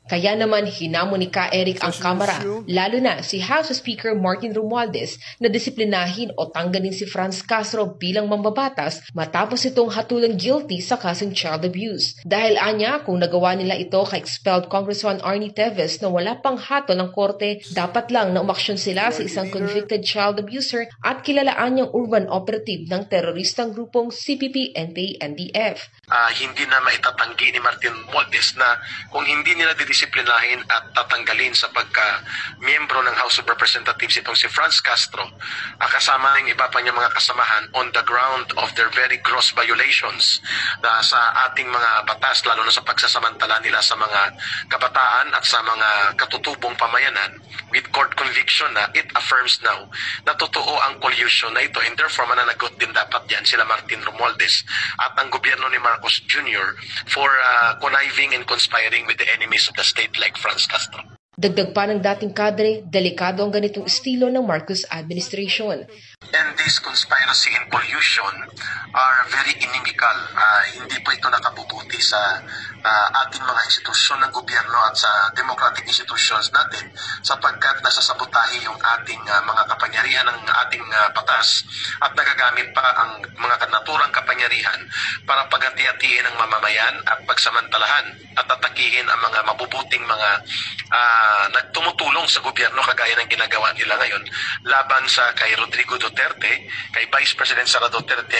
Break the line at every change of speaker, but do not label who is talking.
Kaya naman hinamon ni Ka Eric ang Kamara, lalo na si House Speaker Martin Romualdez na disiplinahin o tanggalin si Franz Castro bilang mambabatas matapos itong hatulang guilty sa kasong child abuse. Dahil anya kung nagawa nila ito kay expelled Congressman Arnie Teves na wala pang hatol ng korte, dapat lang na umaksyon sila sa isang convicted child abuser at kilalaan niyang urban operative ng teroristang grupong CPP, NPA, NDF.
Hindi na maitatanggi ni Martin Romualdez na kung hindi nila didisiplinahin at tatanggalin sa pagka-miyembro ng House of Representatives itong si Franz Castro, kasama ng iba pa niyang mga kasamahan on the ground of their very gross violations sa ating mga batas, lalo na sa pagsasamantala nila sa mga kabataan at sa mga katutubong pamayanan, with court conviction na it affirms now na totoo ang collusion na ito, and therefore mananagot din dapat yan sila Martin Romualdez at ang gobyerno ni Marcos Jr. for conniving and conspiring with the enemies of the state like Franz Castro.
Dagdag pa ng dating kadre, delikado ang ganitong estilo ng Marcos administration.
And this conspiracy and collusion are very inimical. Hindi po ito nakabubuti sa ating mga institusyon ng gobyerno at sa democratic institutions natin sapagkat nasasabotahe yung ating mga kapangyarihan ng ating batas at nagagamit pa ang mga naturang kapangyarihan para paghati-hatiin ang mamamayan at pagsamantalahan at atakihin ang mga mabubuting mga nagtumutulong sa gobyerno kagaya ng ginagawa nila ngayon laban sa kay Rodrigo Duterte, kay Vice President Sara Duterte